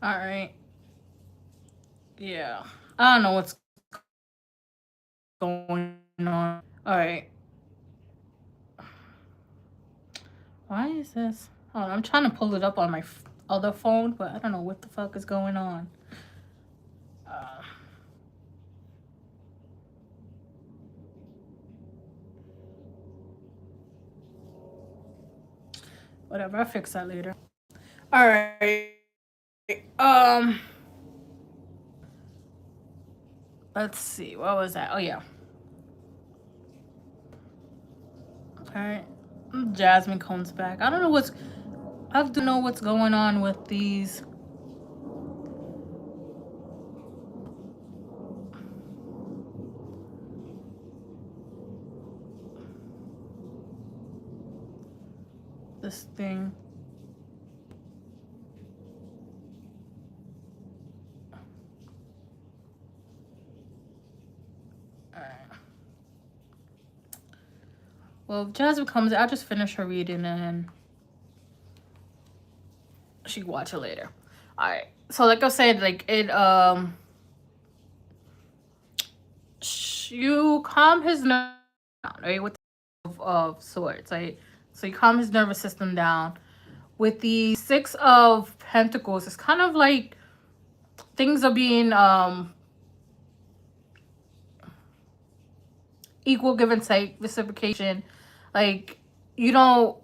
All right. Yeah. I don't know what's going on. All right. Why is this? Oh, I'm trying to pull it up on my other phone, but I don't know what the fuck is going on. Uh, Whatever. I'll fix that later. All right. Let's see. What was that? Oh yeah. All right. Jasmine comes back. I don't know what's. I don't know what's going on with these. This thing. All right. Well, if Jasmine comes, I'll just finish her reading and she can watch it later. All right. So, like I said, like it. You calm his nerve down, right? With of swords, right? So you calm his nervous system down. With the Six of Pentacles, it's kind of like things are being equal, give and take, reciprocation. Like you don't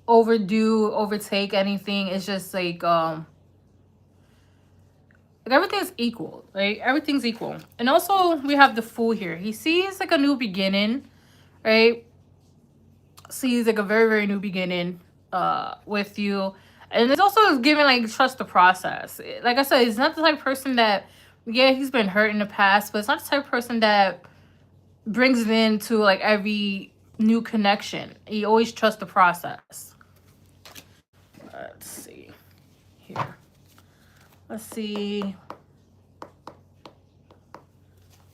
overtake anything. It's just like everything's equal, right? Everything's equal. And also we have the Fool here. He sees like a new beginning, right? Sees like a very, very new beginning with you. And it's also giving like trust the process. Like I said, he's not the type of person that, yeah, he's been hurt in the past, but it's not the type of person that brings it into like every new connection. He always trusts the process. Let's see here. Let's see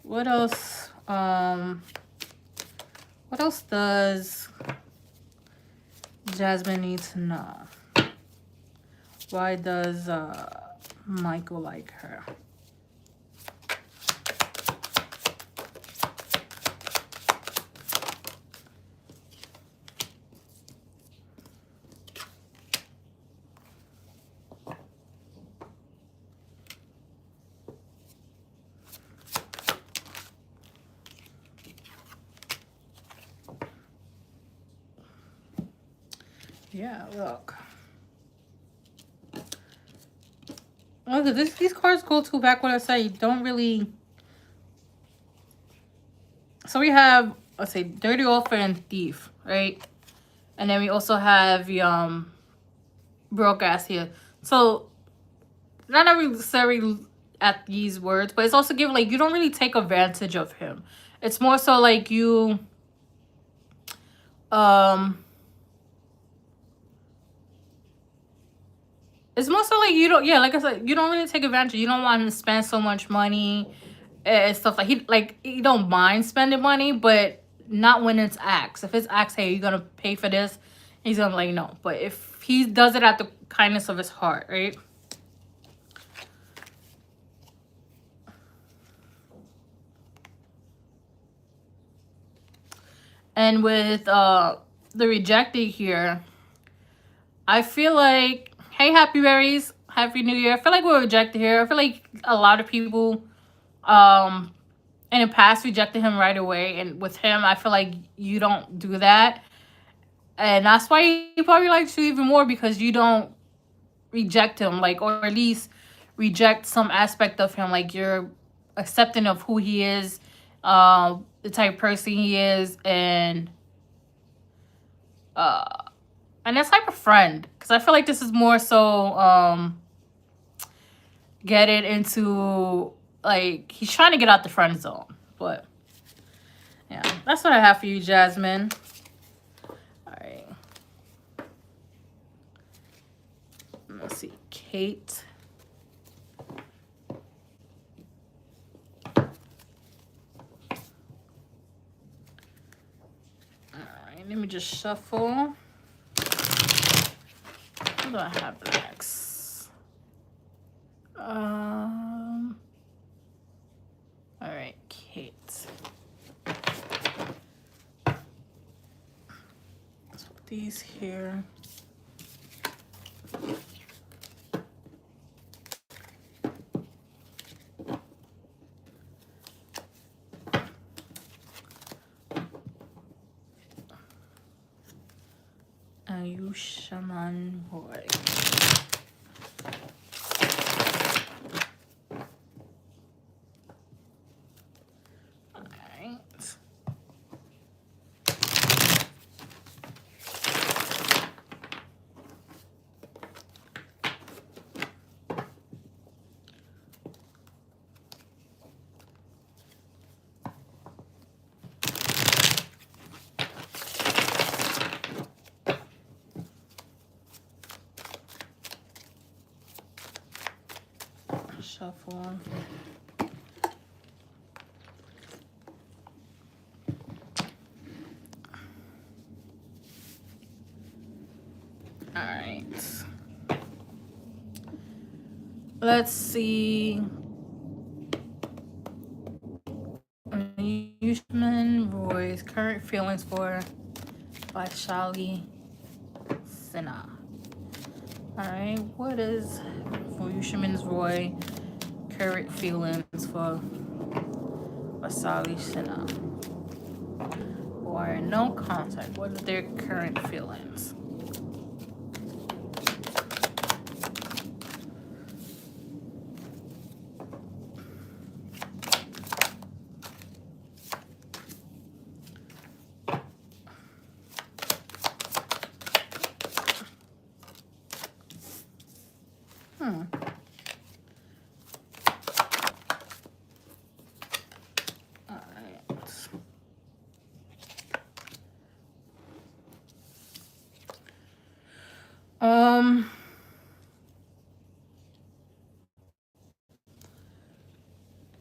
what else. What else does Jasmine need to know? Why does Michael like her? Yeah, look. Look, these cards go to back what I say. You don't really. So we have, let's say, Dirty Offer and Thief, right? And then we also have broke ass here. So not necessarily at these words, but it's also given like you don't really take advantage of him. It's more so like you it's more so like you don't, yeah, like I said, you don't really take advantage. You don't want him to spend so much money and stuff like he don't mind spending money, but not when it's asked. If it's asked, hey, you're gonna pay for this, he's gonna be like no. But if he does it at the kindness of his heart, right? And with the rejected here, I feel like, hey, happy berries, happy new year. I feel like we're rejected here. I feel like a lot of people in the past rejected him right away, and with him I feel like you don't do that, and that's why he probably likes you even more, because you don't reject him, like, or at least reject some aspect of him. Like you're accepting of who he is, the type of person he is, uh and that type of friend, because I feel like this is more so get it into, like, he's trying to get out the friend zone. But yeah, that's what I have for you, Jasmine. All right, let's see, Kate. All right, let me just shuffle. What do I have next? Um. All right, Kate. Let's put these here. Ayushaman Roy. Alright. Shuffle. Alright. Let's see. Yushman Roy's current feelings for Vaishali Sinha. Alright, what is for Yushman Roy current feelings for Vaishali Sinha? Or no contact. What are their current feelings?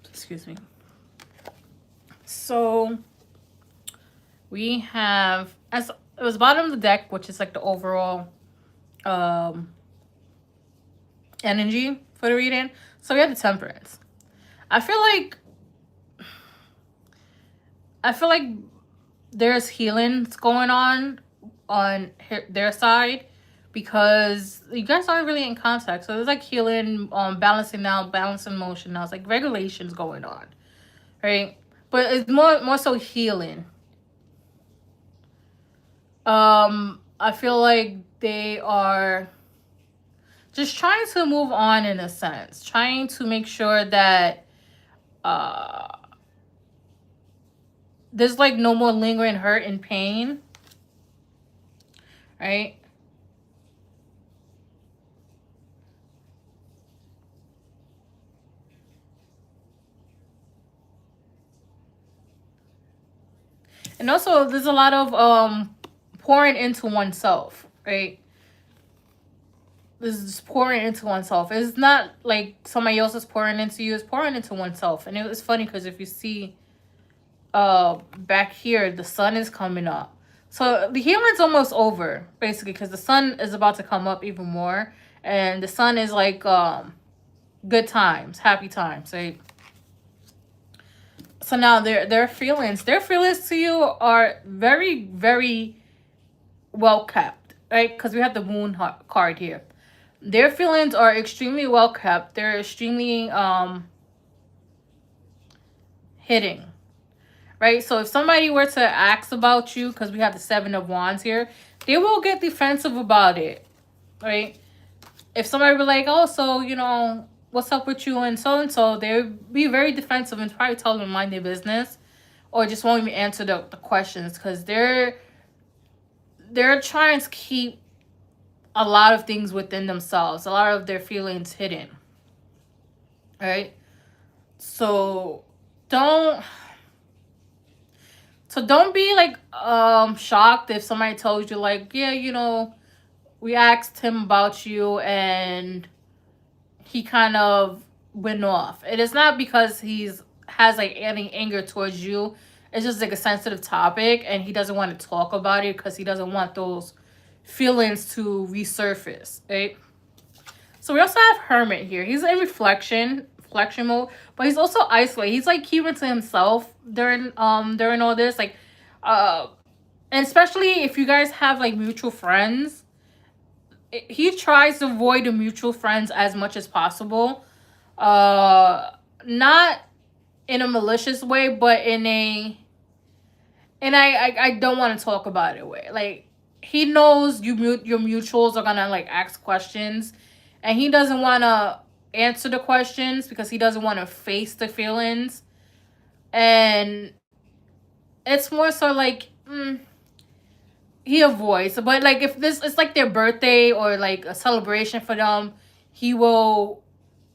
Excuse me. So we have, as it was bottom of the deck, which is like the overall energy for the reading. So we have the Temperance. I feel like there's healings going on their side, because you guys aren't really in contact. So there's like healing, balancing out, balancing motion now. It's like regulations going on, right? But it's more so healing. I feel like they are just trying to move on, in a sense, trying to make sure that there's like no more lingering hurt and pain, right? And also there's a lot of pouring into oneself, right? This is pouring into oneself. It's not like somebody else is pouring into you, it's pouring into oneself. And it was funny because if you see back here, the sun is coming up. So the healing's almost over, basically, because the sun is about to come up even more. And the sun is like good times, happy times, right? So now their feelings to you are very, very well kept, right? Because we have the moon card here. Their feelings are extremely well kept. They're extremely hitting, right? So if somebody were to ask about you, because we have the Seven of Wands here, they will get defensive about it, right? If somebody were like, oh, so, you know, what's up with you and so, they would be very defensive and probably tell them to mind their business, or just won't even answer the questions, because they're trying to keep a lot of things within themselves, a lot of their feelings hidden, right? So don't be like shocked if somebody tells you like, yeah, you know, we asked him about you and he kind of went off. It is not because has like any anger towards you. It's just like a sensitive topic and he doesn't want to talk about it because he doesn't want those feelings to resurface, right? So we also have Hermit here. He's in reflection mode, but he's also isolated. He's like keeping to himself during all this, like, uh, and especially if you guys have like mutual friends, he tries to avoid the mutual friends as much as possible. Not in a malicious way, but in a, and I don't want to talk about it way. Like, he knows your mutuals are gonna like ask questions, and he doesn't want to answer the questions because he doesn't want to face the feelings, and it's more so like, he avoids. But like, if this it's like their birthday or like a celebration for them, he will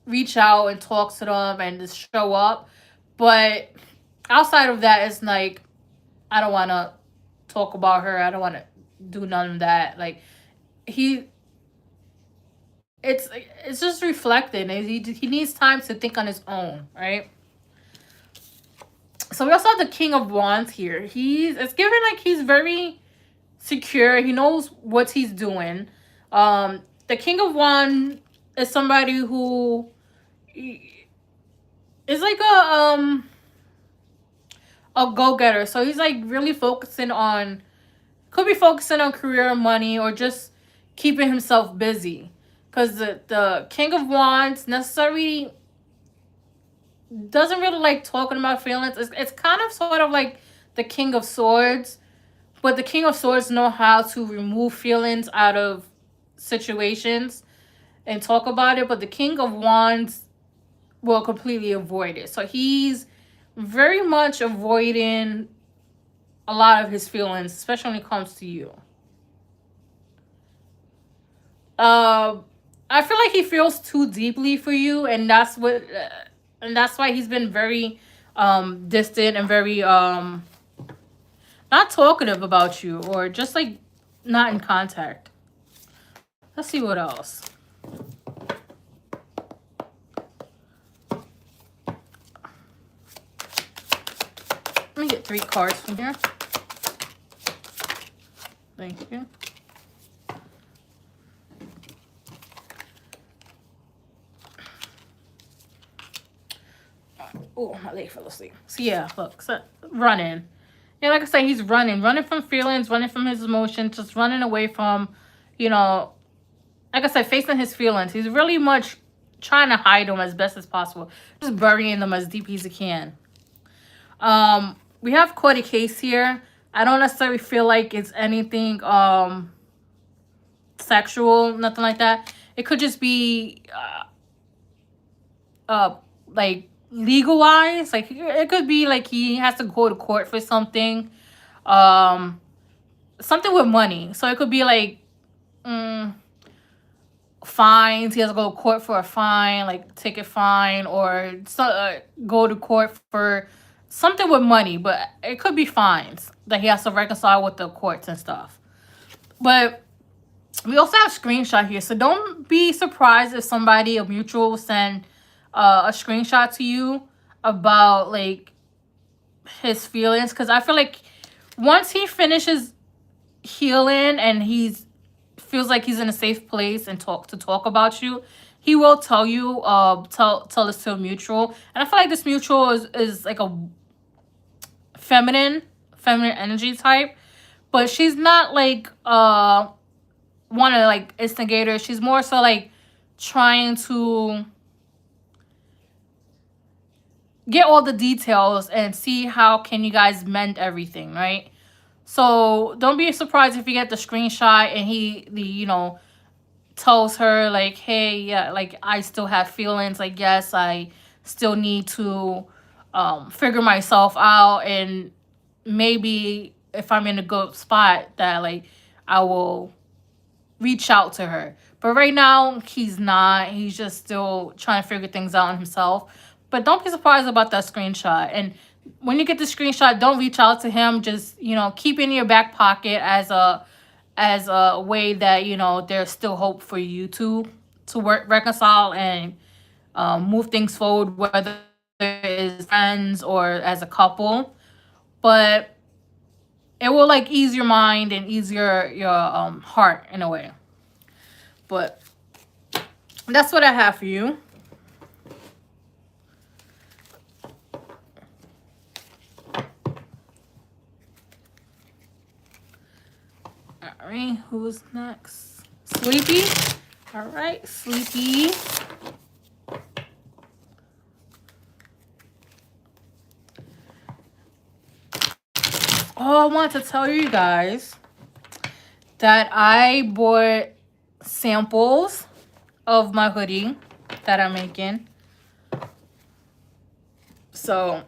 reach out and talk to them and just show up. But outside of that, it's like, I don't want to talk about her. I don't want to do none of that. Like, he, it's just reflecting. He needs time to think on his own, right? So we also have the King of Wands here. It's given like he's very secure. He knows what he's doing. The King of Wands is somebody who is like a go-getter. So he's like really focusing on, could be focusing on career, money, or just keeping himself busy. Because the King of Wands necessarily doesn't really like talking about feelings. It's kind of sort of like the King of Swords, but the King of Swords know how to remove feelings out of situations and talk about it, but the King of Wands will completely avoid it. So he's very much avoiding a lot of his feelings, especially when it comes to you. I feel like he feels too deeply for you, and that's why he's been very distant and very not talkative about you, or just like not in contact. Let's see what else. Let me get 3 cards from here. Thank you. Oh, my leg fell asleep. So yeah, look, so running. Yeah, like I said, he's running from feelings, running from his emotions, just running away from, like I said, facing his feelings. He's really much trying to hide them as best as possible, just burying them as deep as he can. We have caught a case here. I don't necessarily feel like it's anything sexual, nothing like that. It could just be like legal wise, like it could be like he has to go to court for something, something with money. So it could be like fines. He has to go to court for a fine, like ticket fine, or go to court for something with money. But it could be fines that he has to reconcile with the courts and stuff. But we also have screenshot here, so don't be surprised if somebody, a mutual, will send a screenshot to you about like his feelings, because I feel like once he finishes healing and feels like he's in a safe place and talk about you, he will tell you, tell this to a mutual. And I feel like this mutual is like a feminine energy type, but she's not like one of like instigators. She's more so like trying to get all the details and see how can you guys mend everything, right? So don't be surprised if you get the screenshot and he tells her like, hey, yeah, like I still have feelings, like yes, I still need to figure myself out, and maybe if I'm in a good spot that like I will reach out to her. But right now he's not. He's just still trying to figure things out on himself. But don't be surprised about that screenshot. And when you get the screenshot, don't reach out to him. Just, keep it in your back pocket as a way that, there's still hope for you to reconcile and move things forward, whether it's friends or as a couple. But it will like ease your mind and ease your heart in a way. But That's what I have for you. All right, who's next? Sleepy. All right, Sleepy. Oh, I want to tell you guys that I bought samples of my hoodie that I'm making. So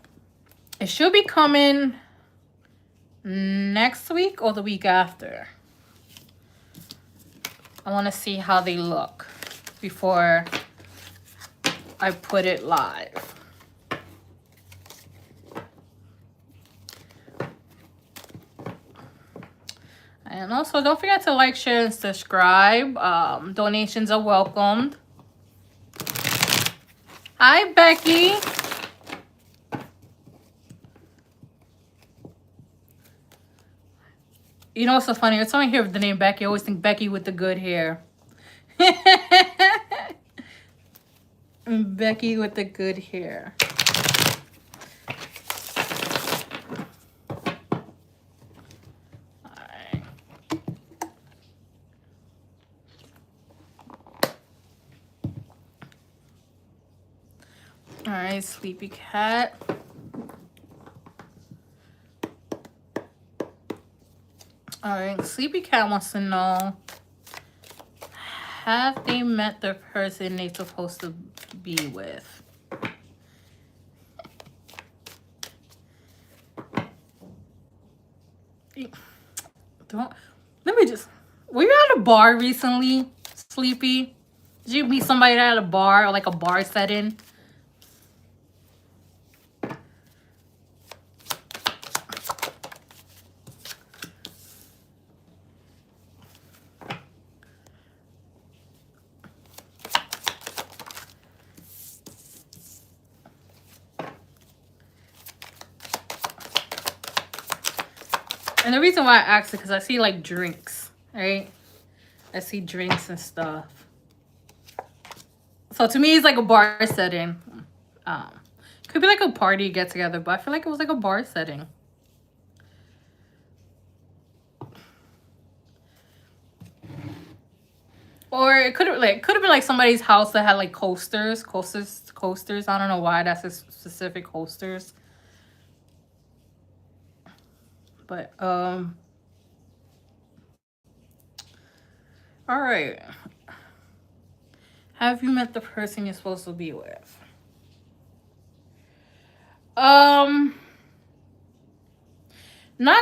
it should be coming next week or the week after. I want to see how they look before I put it live. And also, don't forget to like, share, and subscribe. Donations are welcomed. Hi, Becky. You know what's so funny? Every time I hear the name Becky, I always think Becky with the good hair. Becky with the good hair. Alright. Alright, Sleepy Cat. Alright, Sleepy Cat wants to know, have they met the person they're supposed to be with? Don't, let me just, were you at a bar recently, Sleepy? Did you meet somebody at a bar or like a bar setting? And the reason why I asked it, because I see like drinks, right? I see drinks and stuff. So to me, it's like a bar setting. Could be like a party get together, but I feel like it was like a bar setting. Or it could have been like somebody's house that had like coasters. I don't know why that's a specific coasters. But all right. Have you met the person you're supposed to be with? Not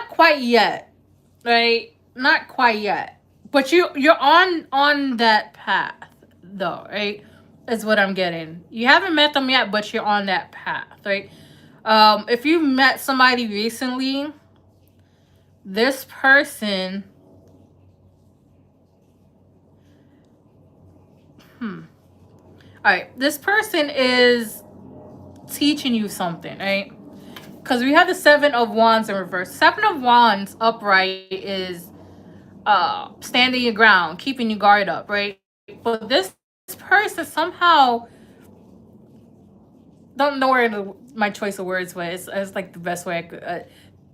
quite yet. Right? Not quite yet. But you're on that path though, right? Is what I'm getting. You haven't met them yet, but you're on that path, right? If you met somebody recently, this person Alright, this person is teaching you something, right? Because we have the Seven of Wands in reverse. Seven of Wands upright is standing your ground, keeping your guard up, right? But this person somehow, don't know where my choice of words was. It's like the best way I could.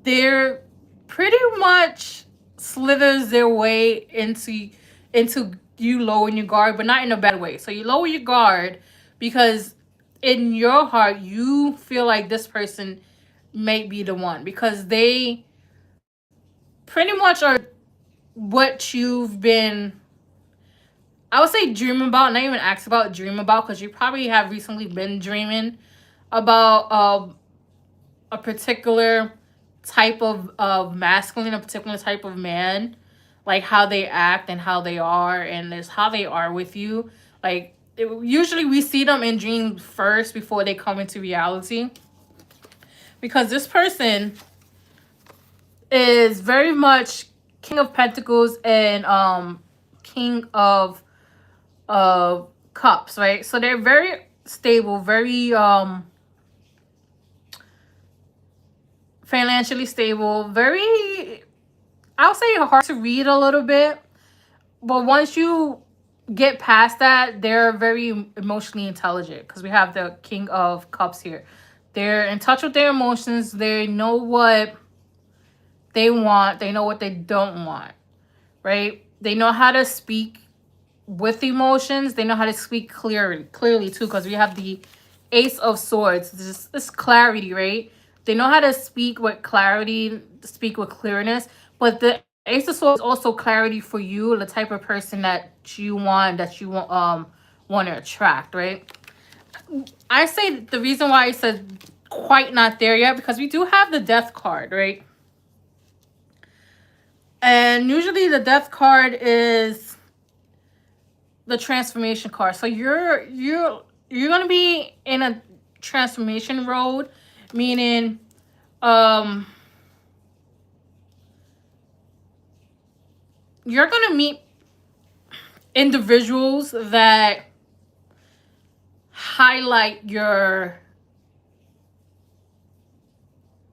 They're pretty much slithers their way into you lowering your guard, but not in a bad way. So you lower your guard because in your heart you feel like this person may be the one, because they pretty much are what you've been, I would say, dreaming about. Not even ask about, dream about, because you probably have recently been dreaming about a particular type of masculine, a particular type of man, like how they act and how they are, and there's how they are with you. Like usually we see them in dreams first before they come into reality, because this person is very much King of Pentacles and King of Cups, right? So they're very stable, very financially stable, very, I'll say hard to read a little bit. But once you get past that, they're very emotionally intelligent because we have the King of Cups here. They're in touch with their emotions. They know what they want. They know what they don't want, right? They know how to speak with emotions. They know how to speak clearly too, because we have the Ace of Swords. This clarity, right? They know how to speak with clarity, speak with clearness. But the Ace of Swords is also clarity for you, the type of person that you want to attract, right? I say the reason why I said quite not there yet, because we do have the Death card, right? And usually the Death card is the transformation card. So you're gonna be in a transformation road, meaning you're gonna meet individuals that highlight your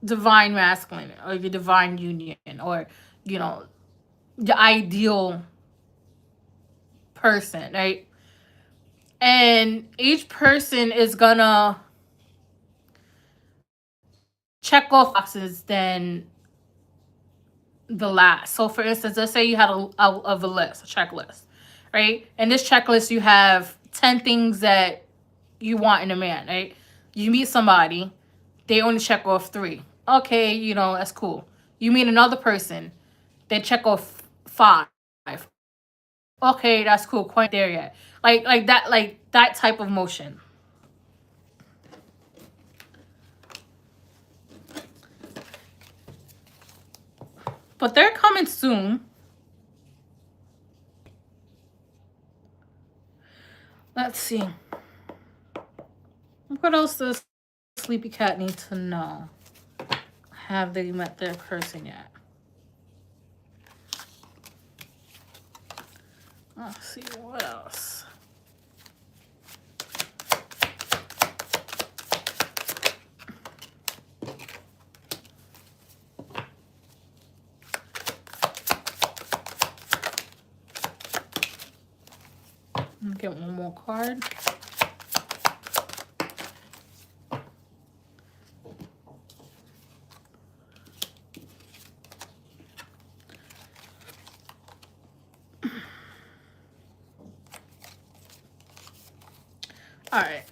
divine masculine or your divine union, or you know, the ideal person, right? And each person is gonna check off boxes than the last. So, for instance, let's say you had a list, a checklist, right? And this checklist, you have 10 things that you want in a man, right? You meet somebody, they only check off 3. Okay, that's cool. You meet another person, they check off 5. Okay, that's cool. Quite there yet. Like that type of motion. But they're coming soon. Let's see. What else does Sleepy Cat need to know? Have they met their person yet? Let's see, what else? Get one more card. All right.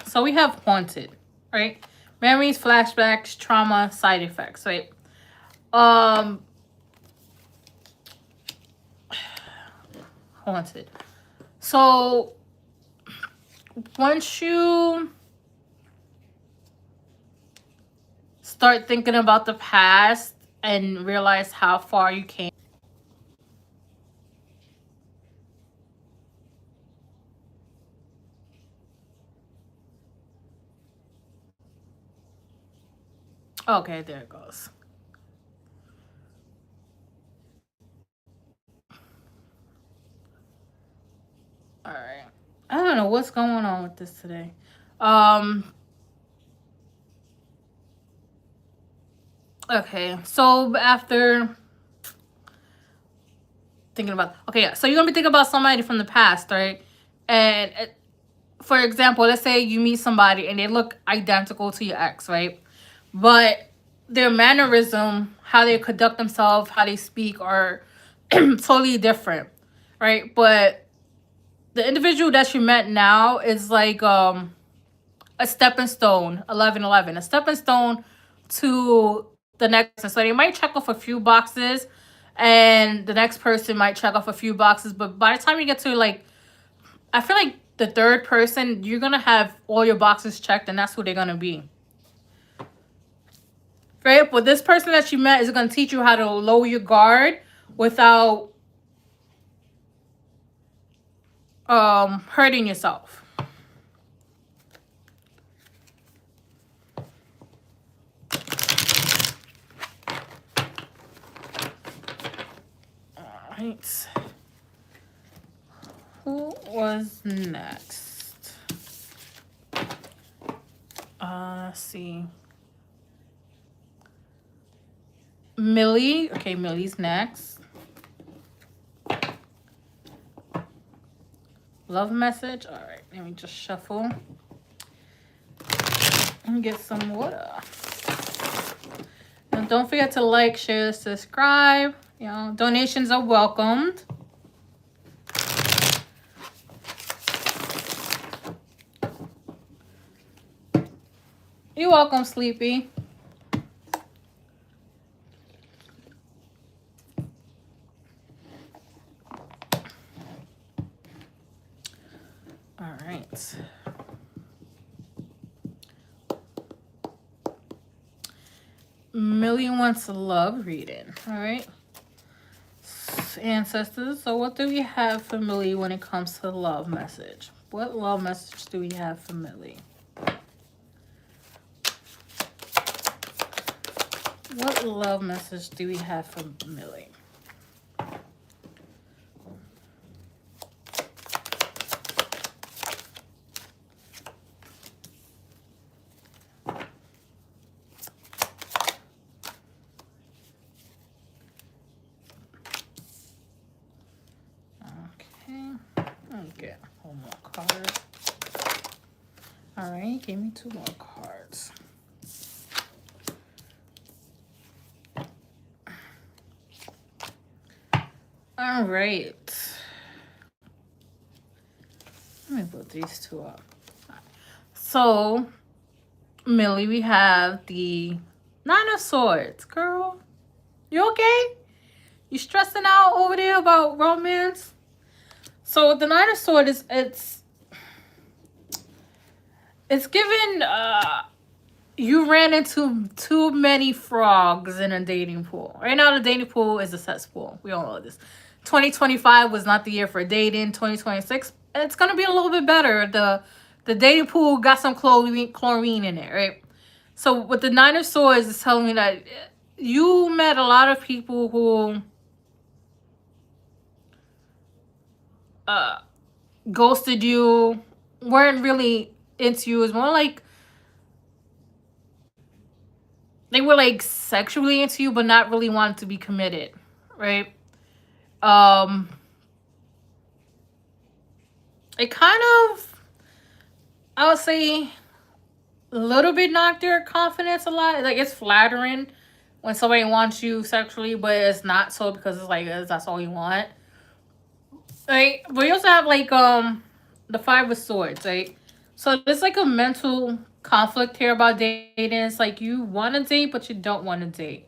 So we have haunted, right? Memories, flashbacks, trauma, side effects, right? Haunted. So once you start thinking about the past and realize how far you came. Okay, there it goes. All right. I don't know what's going on with this today. Okay, so after thinking about, okay, yeah, so you're gonna be thinking about somebody from the past, right? And for example, let's say you meet somebody and they look identical to your ex, right? But their mannerism, how they conduct themselves, how they speak are totally different, right? But the individual that you met now is like a stepping stone, 1111, a stepping stone to the next. So they might check off a few boxes and the next person might check off a few boxes. But by the time you get to I feel like the third person, you're going to have all your boxes checked and that's who they're going to be. Right? But this person that you met is going to teach you how to lower your guard without hurting yourself. All right. Who was next? Let's see. Millie. Okay, Millie's next. Love message. All right, let me just shuffle and get some water. And don't forget to like, share, subscribe. You know, donations are welcomed. You're welcome, Sleepy. All right. Millie wants a love reading. All right. Ancestors. So what do we have for Millie when it comes to love message? What love message do we have for Millie? What love message do we have for Millie? Get one more card. All right, give me 2 more cards. All right. Let me put these 2 up. So, Millie, we have the 9 of Swords. Girl, you okay? You stressing out over there about romance? So the 9 of Swords is it's given you ran into too many frogs in a dating pool. Right now the dating pool is a cesspool. We all know this. 2025 was not the year for dating. 2026, it's gonna be a little bit better. The dating pool got some chlorine in it, right? So with the 9 of Swords is telling me that you met a lot of people who ghosted you, weren't really into you. It's more like they were like sexually into you, but not really wanting to be committed, right? It kind of, I would say, a little bit knocked their confidence a lot. Like, it's flattering when somebody wants you sexually, but it's not so because it's like that's all you want. Right? But you also have like the 5 of Swords, right? So there's like a mental conflict here about dating. It's like you want to date, but you don't want to date.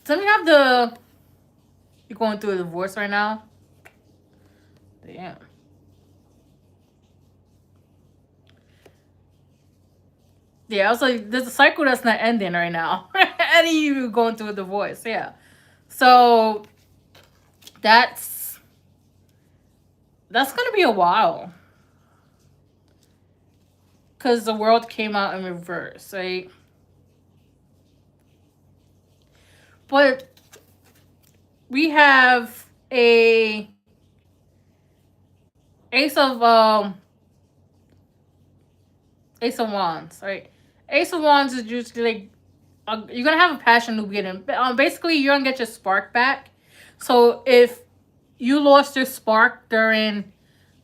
So we have you're going through a divorce right now. Damn. Yeah, I was like, there's a cycle that's not ending right now. And you going through a divorce, yeah. So that's gonna be a while. Because the world came out in reverse, right? But we have a Ace of Wands, right? Ace of Wands is usually like you're gonna have a passion new beginning. Basically, you're gonna get your spark back. So if you lost your spark during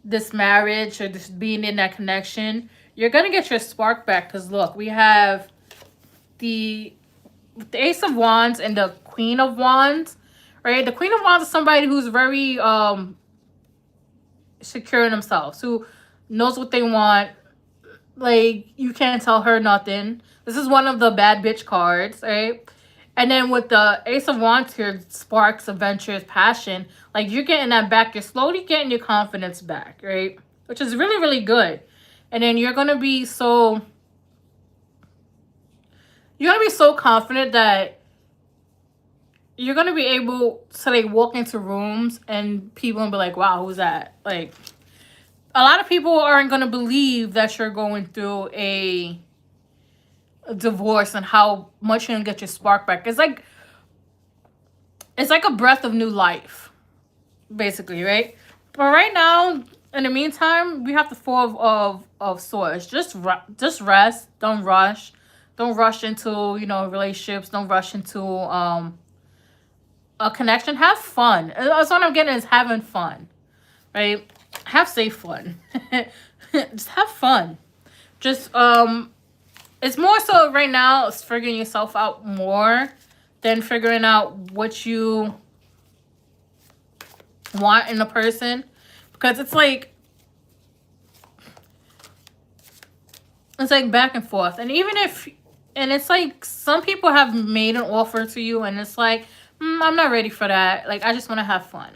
this marriage or just being in that connection, you're gonna get your spark back. Because look, we have the Ace of Wands and the Queen of Wands, right? The Queen of Wands is somebody who's very secure in themselves, who knows what they want. Like, you can't tell her nothing. This is one of the bad bitch cards, right? And then with the Ace of Wands here, sparks, adventures, passion. Like, you're getting that back. You're slowly getting your confidence back, right? Which is really, really good. And then you're going to be so... You're going to be so confident that you're going to be able to, like, walk into rooms and people will be like, wow, who's that? Like, a lot of people aren't going to believe that you're going through a divorce and how much you're going to get your spark back. It's like a breath of new life, basically, right? But right now, in the meantime, we have the 4 of Swords. Just rest. Don't rush. Don't rush into, relationships. Don't rush into a connection. Have fun. That's what I'm getting, is having fun, right? Have safe fun. Just have fun. Just it's more so right now, it's figuring yourself out more than figuring out what you want in a person, because it's like back and forth. And even if, and it's like some people have made an offer to you and it's like, I'm not ready for that. Like, I just want to have fun.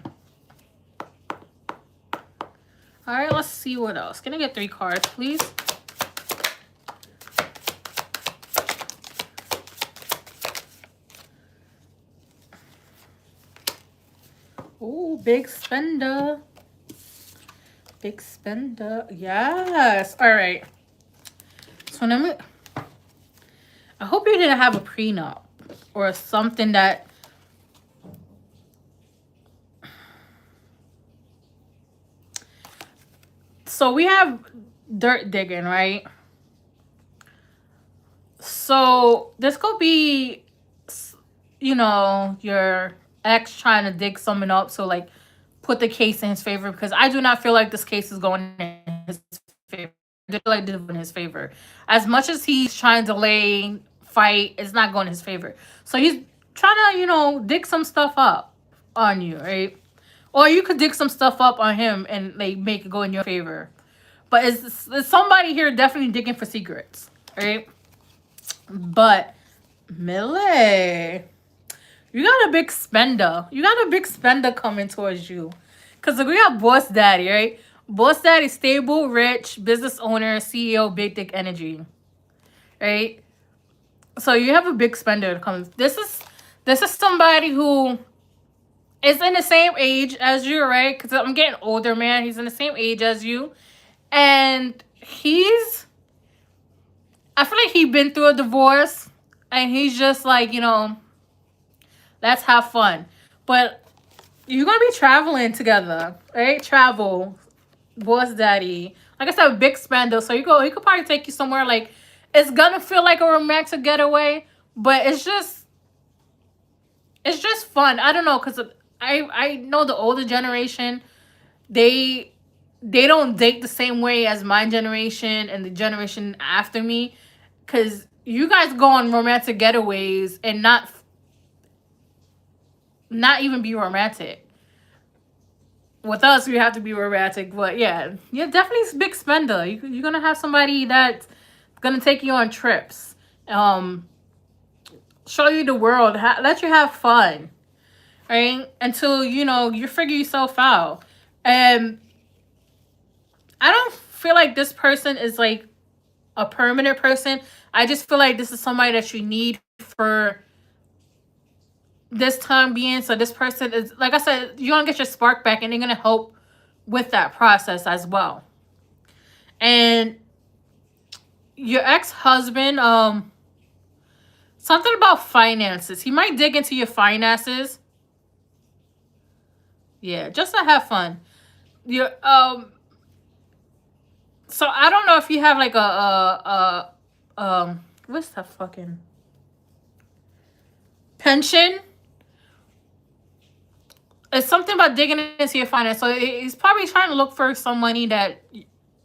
All right, let's see what else. Can I get 3 cards, please? Oh, big spender. Big spender. Yes. All right. So I hope you didn't have a prenup or something that. So we have dirt digging, right? So this could be, your ex trying to dig something up. So like, put the case in his favor, because I do not feel like this case is going in his favor. I do feel like this is in his favor. As much as he's trying to delay, fight, it's not going in his favor. So he's trying to, dig some stuff up on you, right? Or you could dig some stuff up on him and like make it go in your favor. But it's somebody here definitely digging for secrets, right? But Millie, you got a big spender. You got a big spender coming towards you. Because we got Boss Daddy, right? Boss Daddy, stable, rich, business owner, CEO, big dick energy. Right? So you have a big spender coming. This is somebody who is in the same age as you, right? Because I'm getting older, man. He's in the same age as you. And I feel like he's been through a divorce. And he's just like, let's have fun. But you're going to be traveling together, right? Travel. Boss Daddy. Like I said, big spender. So he could probably take you somewhere. Like, it's going to feel like a romantic getaway. But it's just fun. I don't know. Because I know the older generation, they don't date the same way as my generation and the generation after me. Because you guys go on romantic getaways and not even be romantic. With us, we have to be romantic. But yeah, you're definitely a big spender. You're going to have somebody that's going to take you on trips. Show you the world. Let you have fun. Right? Until, you figure yourself out. And I don't feel like this person is like a permanent person. I just feel like this is somebody that you need for this time being. So this person is, like I said, you're gonna get your spark back and they're gonna help with that process as well. And your ex-husband, something about finances. He might dig into your finances. Yeah, just to have fun. Your so I don't know if you have like what's that fucking pension? It's something about digging into your finance. So he's probably trying to look for some money that,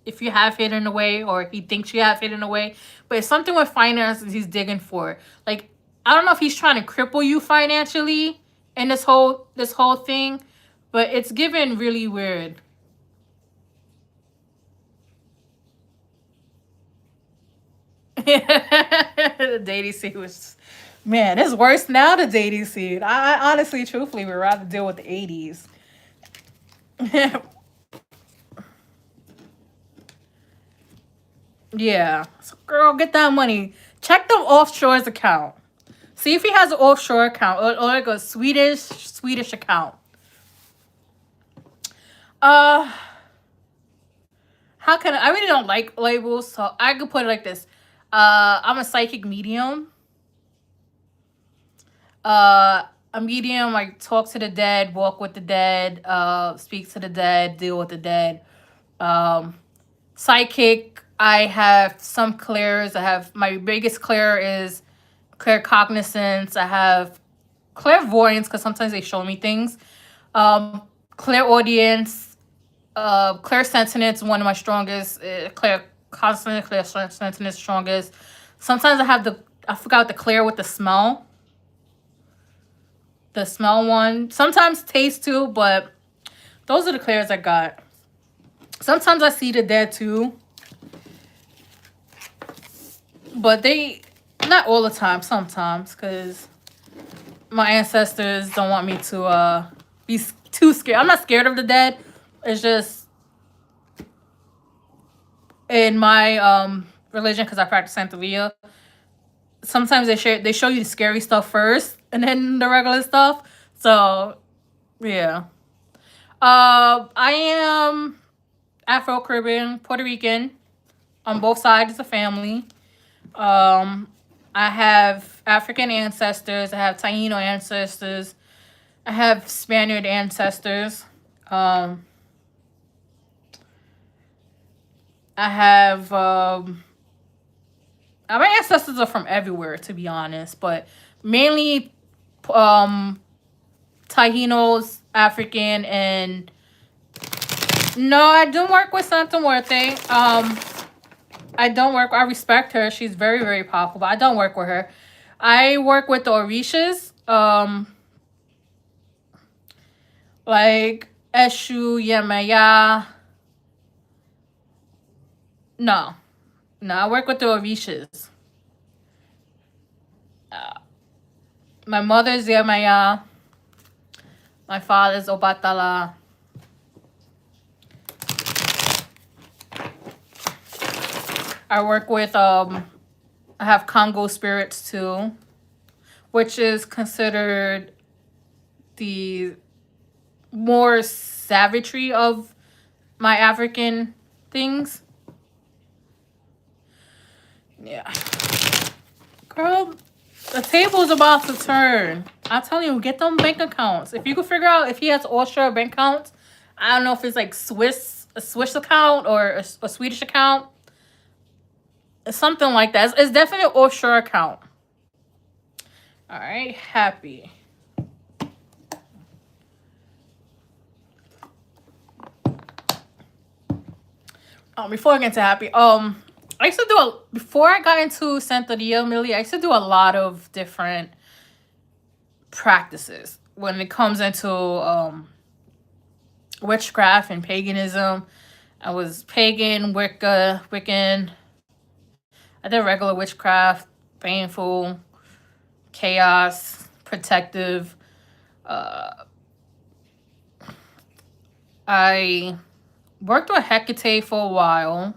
if you have hidden away, or he thinks you have hidden away, but it's something with finances he's digging for. Like, I don't know if he's trying to cripple you financially in this whole thing, but it's given really weird. The dating scene was, man, it's worse now, the dating scene. I honestly, truthfully, would rather deal with the 80s. Yeah. So, girl, get that money. Check the offshore's account. See if he has an offshore account, or like a Swedish account. Uh, how can I really don't like labels, so I could put it like this. I'm a psychic medium. A medium, like, talk to the dead, walk with the dead, speak to the dead, deal with the dead. Psychic, I have some clairs. I have my biggest clair is claircognizance. I have clairvoyance because sometimes they show me things. Clairaudience, clairsentience, one of my strongest. Claircognizance, clairsentience, strongest. Sometimes I forgot the clair with the smell. The smell one. Sometimes taste too, but those are the clairs I got. Sometimes I see the dead too. But they, not all the time, sometimes, because my ancestors don't want me to be too scared. I'm not scared of the dead. It's just in my religion, because I practice Santeria. Sometimes they show you the scary stuff first, and then the regular stuff. So yeah, I am Afro-Caribbean, Puerto Rican, on both sides of the family. I have African ancestors. I have Taino ancestors. I have Spaniard ancestors. I have my ancestors are from everywhere, to be honest, but mainly Taínos, African, and no, I don't work with Santa Muerte. I don't work. I respect her. She's very, very powerful, but I don't work with her. I work with the Orishas, like Eshu, Yemaya. No, I work with the Orishas. My mother's Yemaya. My father's Obatala. I work with I have Congo spirits too, which is considered the more savagery of my African things. Yeah. Girl, the table's about to turn. I'm telling you, get them bank accounts. If you can figure out if he has offshore bank accounts, I don't know if it's like a Swiss account or a Swedish account. It's something like that. It's definitely an offshore account. All right, happy. Before I get into happy, I used to do before I got into Santeria, Millie, I used to do a lot of different practices when it comes into witchcraft and paganism. I was pagan, Wiccan. I did regular witchcraft, painful, chaos, protective. I worked with Hecate for a while.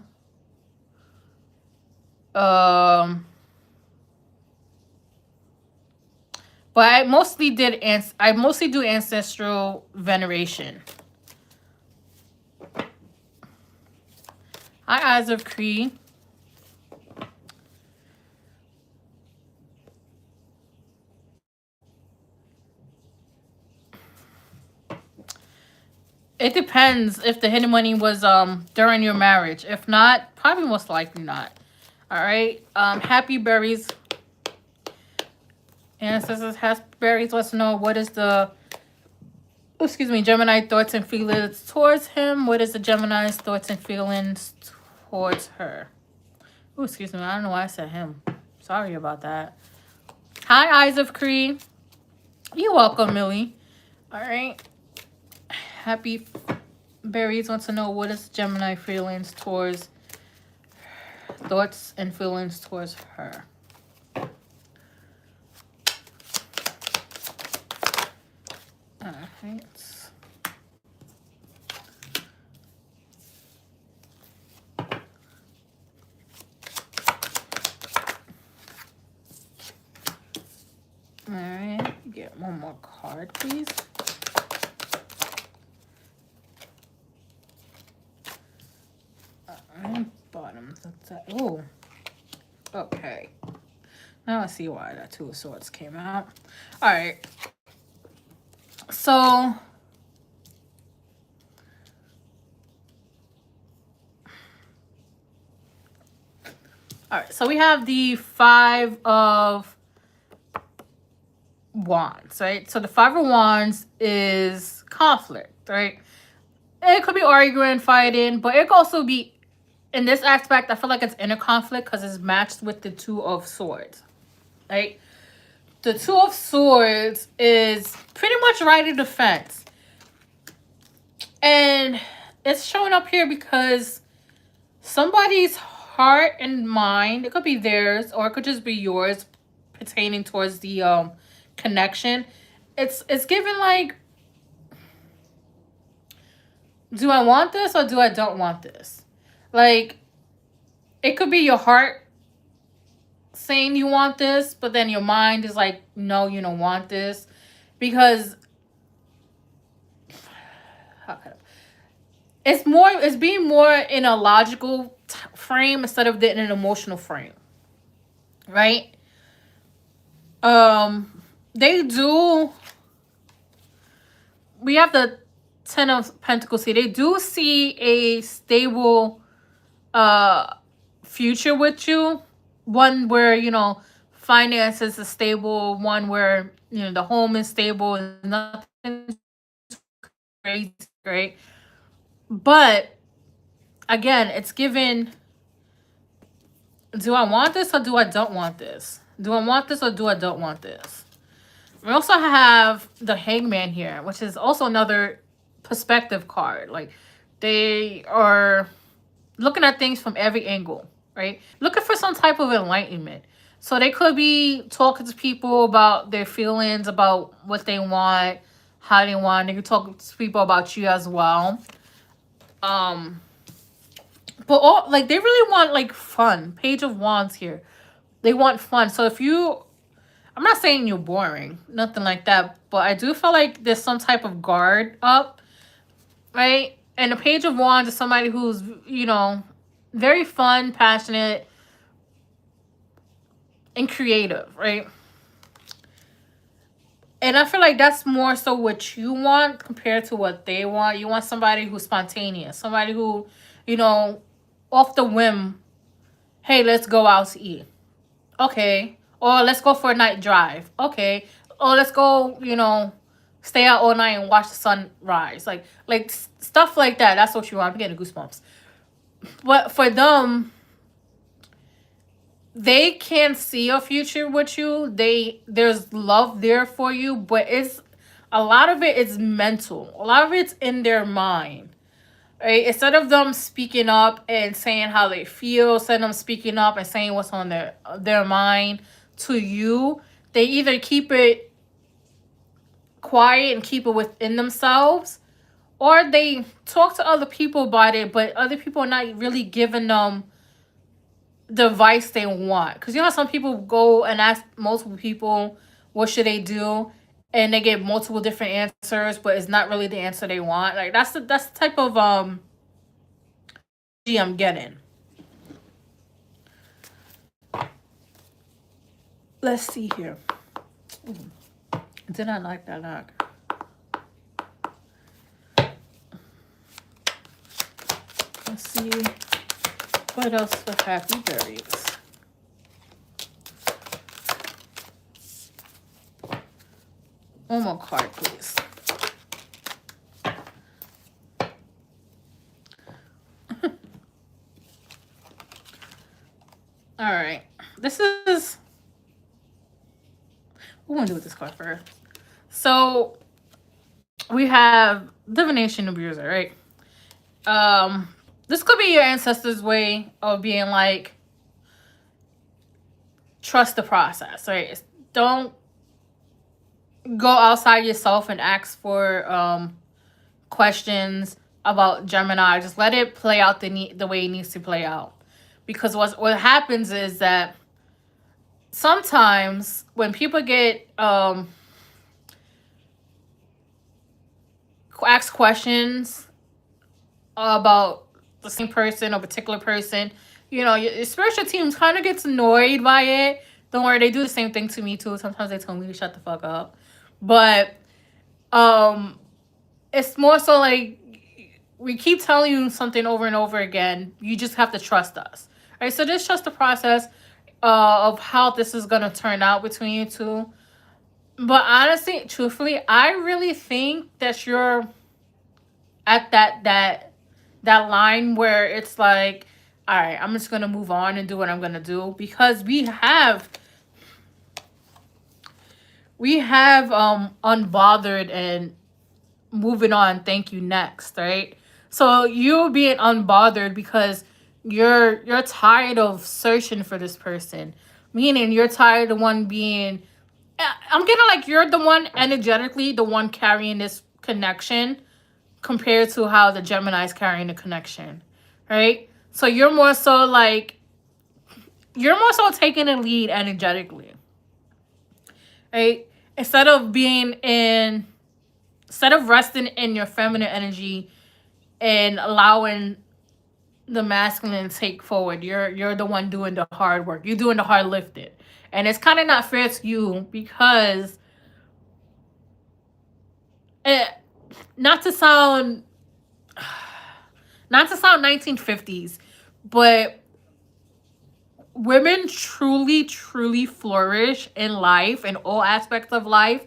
But I mostly do ancestral veneration. Hi, Eyes of Cree. It depends if the hidden money was during your marriage. If not, probably most likely not. All right. Happy berries. Ancestors has berries. Let's know what is the Gemini thoughts and feelings towards him. What is the Gemini's thoughts and feelings towards her? Oh, excuse me. I don't know why I said him. Sorry about that. Hi, Eyes of Cree. You're welcome, Millie. All right. Happy berries wants to know what is Gemini feelings towards thoughts and feelings towards her. All right. All right. Get one more card, please. Bottom. Oh. Okay. Now I see why that Two of Swords came out. All right. So All right, so we have the Five of Wands, right? So the Five of Wands is conflict, right? It could be arguing, fighting, but it could also be, in this aspect, I feel like it's inner conflict because it's matched with the Two of Swords, right? The Two of Swords is pretty much right in defense. And it's showing up here because somebody's heart and mind, it could be theirs or it could just be yours, pertaining towards the connection. It's given like, do I want this or do I don't want this? Like, it could be your heart saying you want this, but then your mind is like, no, you don't want this. Because it's being more in a logical frame instead of in an emotional frame. Right? They do, we have the Ten of Pentacles here. They do see a stable future with you. One where, finances is stable. One where, the home is stable. Nothing crazy, right? But, again, it's given, do I want this or do I don't want this? Do I want this or do I don't want this? We also have the Hangman here, which is also another perspective card. Like, they are looking at things from every angle, right? Looking for some type of enlightenment. So they could be talking to people about their feelings, about what they want, how they want. They could talk to people about you as well. But all, like, they really want like fun. Page of Wands here. They want fun. So if you, I'm not saying you're boring, nothing like that, but I do feel like there's some type of guard up, right? And the Page of Wands is somebody who's, very fun, passionate, and creative, right? And I feel like that's more so what you want compared to what they want. You want somebody who's spontaneous, somebody who, off the whim, hey, let's go out to eat. Okay. Or let's go for a night drive. Okay. Or let's go, stay out all night and watch the sun rise. Like stuff like that. That's what you want. I'm getting goosebumps. But for them, they can't see a future with you. There's love there for you, but it's a lot of it is mental. A lot of it's in their mind. Right? Instead of them speaking up and saying how they feel, instead of them speaking up and saying what's on their mind to you, they either keep it quiet and keep it within themselves, or they talk to other people about it, but other people are not really giving them the advice they want. Because some people go and ask multiple people, what should they do? And they get multiple different answers, but it's not really the answer they want. Like, that's the type of I'm getting. Let's see here. Ooh. Did I like that lock? Let's see what else with happy berries. One more card, please. All right. This is... What want to do with this card first? So, we have Divination Abuser, right? This could be your ancestors' way of being like, trust the process, right? Don't go outside yourself and ask for questions about Gemini. Just let it play out the way it needs to play out. Because what happens is that sometimes when people get asked questions about the same person or particular person, your spiritual team kind of gets annoyed by it. Don't worry, they do the same thing to me too. Sometimes they tell me to shut the fuck up. But it's more so like, we keep telling you something over and over again. You just have to trust us. Right? So this is just the process of how this is gonna turn out between you two. But honestly, truthfully, I really think that you're at that line where it's like, all right, I'm just gonna move on and do what I'm gonna do, because we have unbothered and moving on, thank you, next, right? So you being unbothered because you're tired of searching for this person, meaning you're tired of one being, I'm getting like you're the one energetically, the one carrying this connection compared to how the Gemini's carrying the connection, right? So you're more so taking the lead energetically, right? Instead of being in, instead of resting in your feminine energy and allowing the masculine to take forward, you're the one doing the hard work. You're doing the hard lifting, and it's kind of not fair to you because, it, not to sound not to sound 1950s, but women truly flourish in life, in all aspects of life,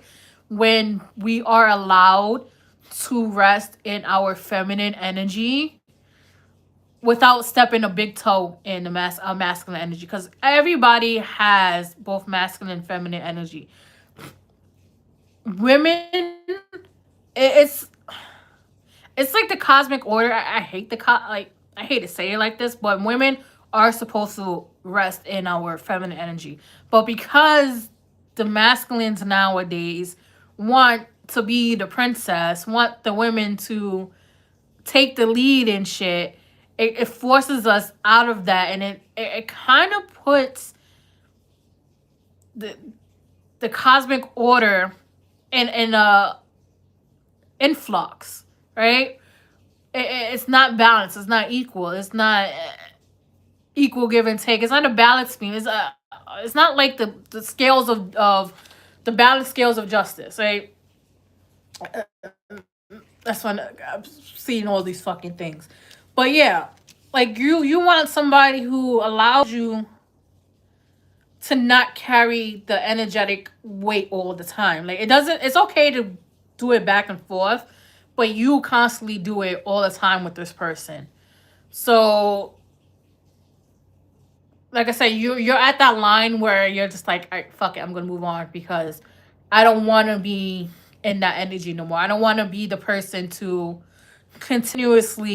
when we are allowed to rest in our feminine energy without stepping a big toe in the masculine energy, because everybody has both masculine and feminine energy. Women, it's like the cosmic order. I hate like, I hate to say it like this, but women are supposed to rest in our feminine energy. But because the masculines nowadays want to be the princess, want the women to take the lead and shit, it forces us out of that, and it kind of puts the cosmic order in a influx, right? It's not balanced. It's not equal. It's not equal give and take. It's not a balance beam. It's not like the scales of the balance scales of justice, right? That's when I'm seeing all these fucking things. But yeah, like you want somebody who allows you to not carry the energetic weight all the time. Like, it doesn't. It's okay to do it back and forth, but you constantly do it all the time with this person. So, like I said, you're at that line where you're just like, all right, fuck it, I'm gonna move on because I don't want to be in that energy no more. I don't want to be the person to continuously